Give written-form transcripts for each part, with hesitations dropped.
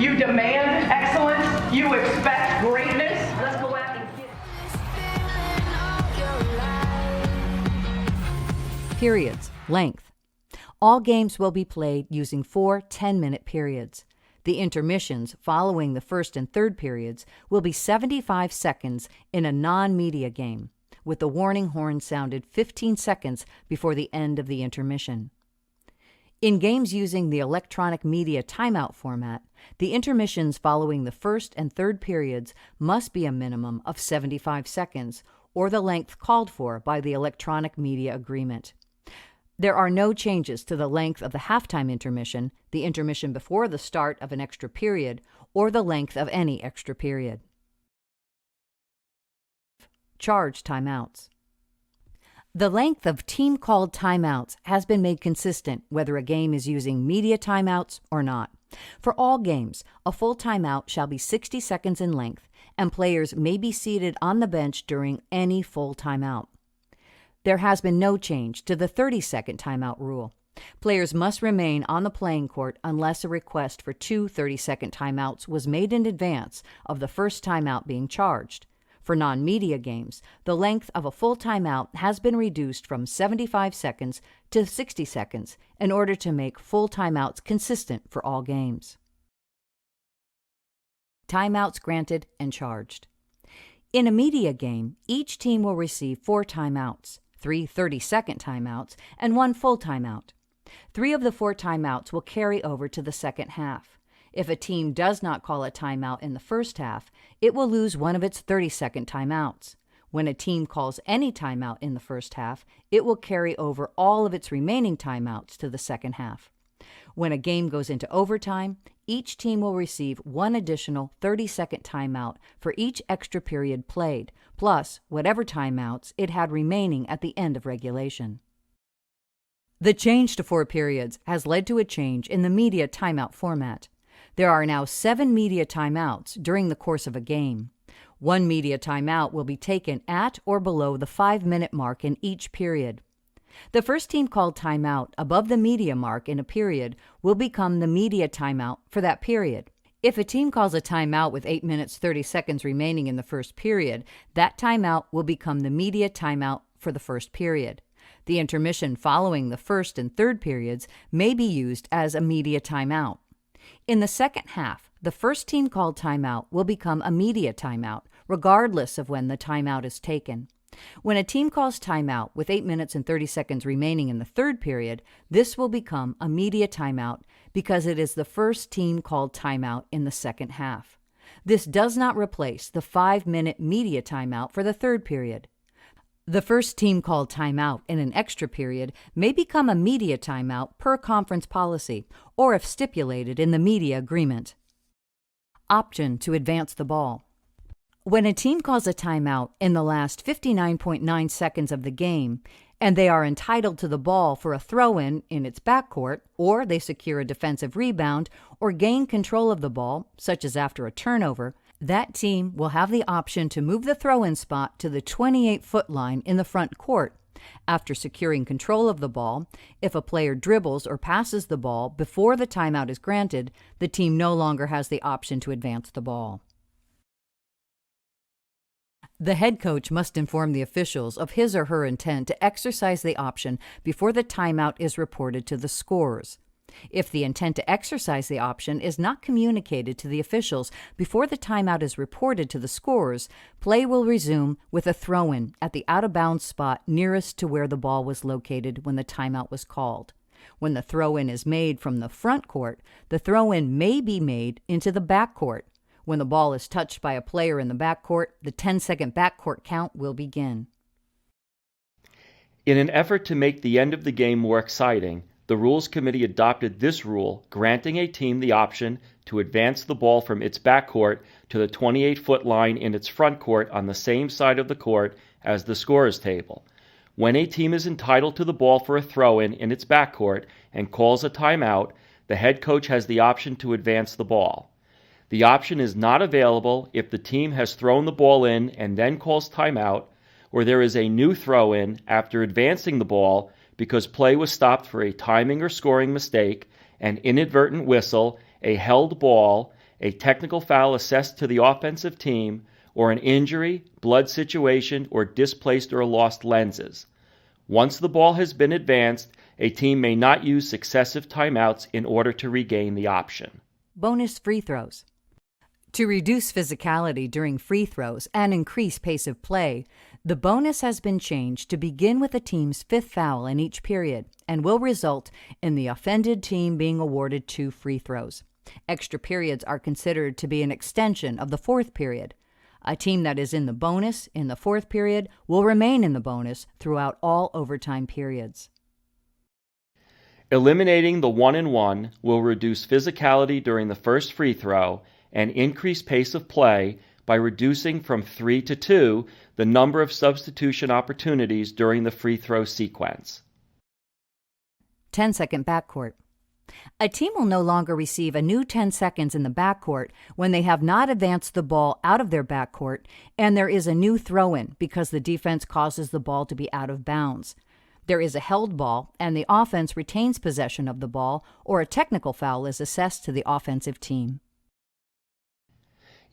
You demand excellence. You expect greatness. Let's go out and get it. Periods. Length. All games will be played using 4 10-minute periods. The intermissions following the first and third periods will be 75 seconds in a non-media game, with the warning horn sounded 15 seconds before the end of the intermission. In games using the electronic media timeout format, the intermissions following the first and third periods must be a minimum of 75 seconds, or the length called for by the electronic media agreement. There are no changes to the length of the halftime intermission, the intermission before the start of an extra period, or the length of any extra period. Charge timeouts. The length of team-called timeouts has been made consistent whether a game is using media timeouts or not. For all games, a full timeout shall be 60 seconds in length, and players may be seated on the bench during any full timeout. There has been no change to the 30-second timeout rule. Players must remain on the playing court unless a request for 2 30-second timeouts was made in advance of the first timeout being charged. For non-media games, the length of a full timeout has been reduced from 75 seconds to 60 seconds in order to make full timeouts consistent for all games. Timeouts granted and charged. In a media game, each team will receive 4 timeouts, 3 30-second timeouts, and 1 full timeout. 3 of the 4 timeouts will carry over to the second half. If a team does not call a timeout in the first half, it will lose one of its 30-second timeouts. When a team calls any timeout in the first half, it will carry over all of its remaining timeouts to the second half. When a game goes into overtime, each team will receive 1 additional 30-second timeout for each extra period played, plus whatever timeouts it had remaining at the end of regulation. The change to 4 periods has led to a change in the media timeout format. There are now 7 media timeouts during the course of a game. 1 media timeout will be taken at or below the 5-minute mark in each period. The first team called timeout above the media mark in a period will become the media timeout for that period. If a team calls a timeout with 8 minutes 30 seconds remaining in the first period, that timeout will become the media timeout for the first period. The intermission following the first and third periods may be used as a media timeout. In the second half, the first team called timeout will become a media timeout, regardless of when the timeout is taken. When a team calls timeout with 8 minutes and 30 seconds remaining in the third period, this will become a media timeout because it is the first team called timeout in the second half. This does not replace the 5-minute media timeout for the third period. The first team called timeout in an extra period may become a media timeout per conference policy or if stipulated in the media agreement. Option to advance the ball. When a team calls a timeout in the last 59.9 seconds of the game, and they are entitled to the ball for a throw-in in its backcourt, or they secure a defensive rebound or gain control of the ball, such as after a turnover, that team will have the option to move the throw-in spot to the 28-foot line in the front court. After securing control of the ball, if a player dribbles or passes the ball before the timeout is granted, the team no longer has the option to advance the ball. The head coach must inform the officials of his or her intent to exercise the option before the timeout is reported to the scorers. If the intent to exercise the option is not communicated to the officials before the timeout is reported to the scorers, play will resume with a throw-in at the out-of-bounds spot nearest to where the ball was located when the timeout was called. When the throw-in is made from the front court, the throw-in may be made into the backcourt. When the ball is touched by a player in the backcourt, the 10-second backcourt count will begin. In an effort to make the end of the game more exciting, the Rules Committee adopted this rule, granting a team the option to advance the ball from its backcourt to the 28-foot line in its front court on the same side of the court as the scorer's table. When a team is entitled to the ball for a throw-in in its backcourt and calls a timeout, the head coach has the option to advance the ball. The option is not available if the team has thrown the ball in and then calls timeout, or there is a new throw-in after advancing the ball because play was stopped for a timing or scoring mistake, an inadvertent whistle, a held ball, a technical foul assessed to the offensive team, or an injury, blood situation, or displaced or lost lenses. Once the ball has been advanced, a team may not use successive timeouts in order to regain the option. Bonus free throws. To reduce physicality during free throws and increase pace of play, the bonus has been changed to begin with a team's fifth foul in each period and will result in the offended team being awarded 2 free throws. Extra periods are considered to be an extension of the fourth period. A team that is in the bonus in the fourth period will remain in the bonus throughout all overtime periods. Eliminating the 1-and-1 will reduce physicality during the first free throw and increase pace of play by reducing from 3 to 2 the number of substitution opportunities during the free throw sequence. 10-second backcourt. A team will no longer receive a new 10 seconds in the backcourt when they have not advanced the ball out of their backcourt and there is a new throw-in because the defense causes the ball to be out of bounds. There is a held ball and the offense retains possession of the ball, or a technical foul is assessed to the offensive team.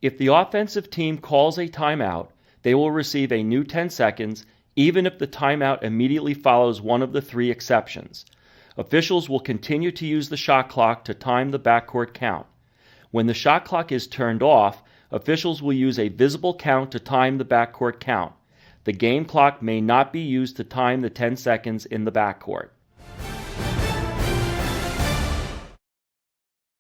If the offensive team calls a timeout, they will receive a new 10 seconds even if the timeout immediately follows one of the 3 exceptions. Officials will continue to use the shot clock to time the backcourt count. When the shot clock is turned off, officials will use a visible count to time the backcourt count. The game clock may not be used to time the 10 seconds in the backcourt.